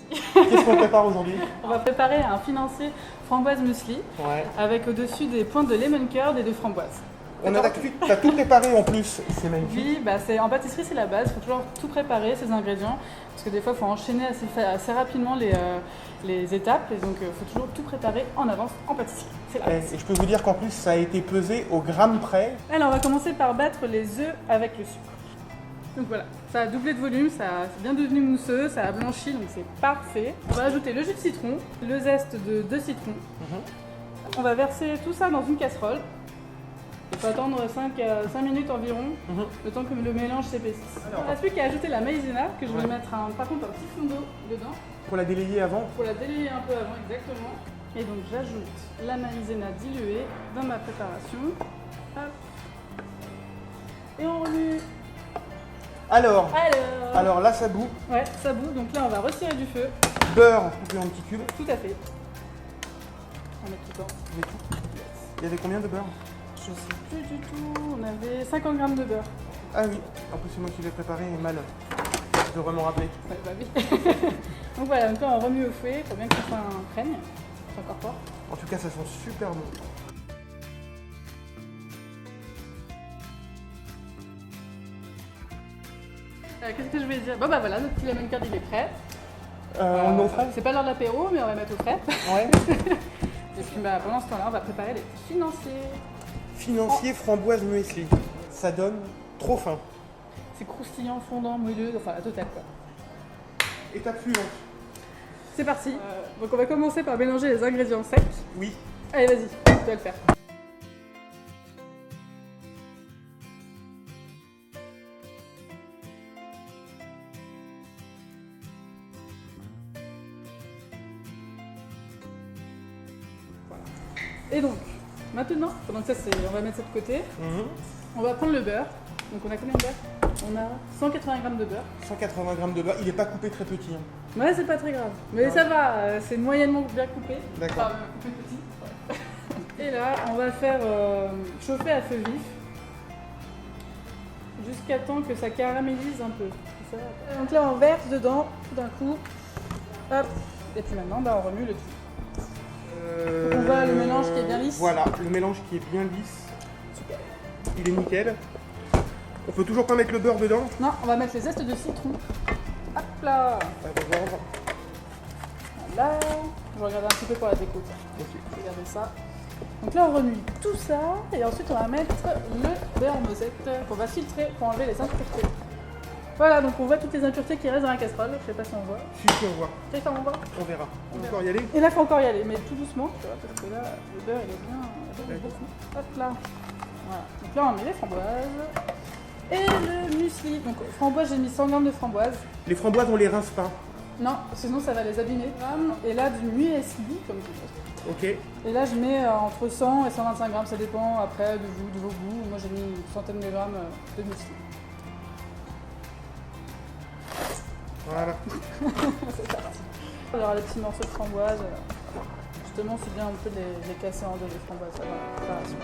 Qu'est-ce qu'on prépare aujourd'hui? On va préparer un financier framboise muesli avec au-dessus des pointes de lemon curd et de framboise. On a t'as tout préparé en plus, c'est magnifique. Oui, bah en pâtisserie c'est la base, il faut toujours tout préparer, ces ingrédients, parce que des fois il faut enchaîner assez rapidement les étapes, et donc il faut toujours tout préparer en avance en pâtisserie. C'est la base. Et je peux vous dire qu'en plus ça a été pesé au gramme près. Alors on va commencer par battre les œufs avec le sucre. Donc voilà, ça a doublé de volume, c'est bien devenu mousseux, ça a blanchi, donc c'est parfait. On va ajouter le jus de citron, le zeste de 2 citrons. On va verser tout ça dans une casserole. Il faut attendre 5 minutes environ, le temps que le mélange s'épaississe. Il ne reste plus qu'à ajouter la maïzena, que je vais mettre par contre un petit fond d'eau dedans. Pour la délayer avant? Pour la délayer un peu avant, exactement. Et donc j'ajoute la maïzena diluée dans ma préparation. Hop. Et on remue. Alors là ça bout. Ouais, ça bout, donc là on va retirer du feu. Beurre coupé en petits cubes. Tout à fait. On met tout dedans. Il y avait combien de beurre? Je sais plus du tout, on avait 50 grammes de beurre. Ah oui, en plus c'est moi qui l'ai préparé et mal. Je devrais m'en rappeler. Ouais, bah oui. Donc voilà, donc là on remue au fouet, il faut bien que ça prenne, c'est encore fort. En tout cas ça sent super bon. Qu'est-ce que je vais dire? Bon bah voilà, notre petit lemon curd il est prêt. On le met au frais? C'est pas l'heure de l'apéro, mais on va mettre au frais. Ouais. Et puis bah, pendant ce temps-là, on va préparer les financiers. Financier framboise muesli. Ça donne trop faim. C'est croustillant, fondant, moelleux, enfin la totale quoi. Étape suivante. C'est parti. Donc on va commencer par mélanger les ingrédients secs. Oui. Allez vas-y, tu vas le faire. Et donc, maintenant, pendant que on va mettre ça de côté, on va prendre le beurre. Donc on a combien de beurre? On a 180 g de beurre. 180 g de beurre, il n'est pas coupé très petit. Hein. Ouais, c'est pas très grave. Mais ça va, c'est moyennement bien coupé. D'accord. Enfin, coupé petit. Et là, on va faire chauffer à feu vif jusqu'à temps que ça caramélise un peu. Donc là, on verse dedans tout d'un coup. Hop. Et puis maintenant, bah, on remue le tout. On voit le mélange qui est bien lisse. Voilà, le mélange qui est bien lisse. Super. Il est nickel. On peut toujours pas mettre le beurre dedans? Non, on va mettre les zestes de citron. Hop là. Voilà. Je vais regarder un petit peu pour la déco. Regardez ça. Donc là, on remue tout ça. Et ensuite, on va mettre le beurre noisette qu'on va filtrer pour enlever les impuretés. Voilà, donc on voit toutes les impuretés qui restent dans la casserole. Je sais pas si on voit. Si, on voit. C'est ça, on voit. On verra. On va encore y aller? Et là, il faut encore y aller, mais tout doucement, tu vois, parce que là, le beurre, il est bien beaucoup. Hop là. Voilà. Donc là, on met les framboises. Et le muesli. Donc, framboise, j'ai mis 100 g de framboise. Les framboises, on les rince pas? Non, sinon ça va les abîmer. Et là, du muesli, comme tu veux. Ok. Et là, je mets entre 100 et 125 grammes, ça dépend après de vous, de vos goûts. Moi, j'ai mis une centaine de grammes de muesli. Voilà. C'est parti. Il y aura les petits morceaux de framboise. Justement, c'est bien un peu de les casser en deux, les framboises. Voilà, préparation.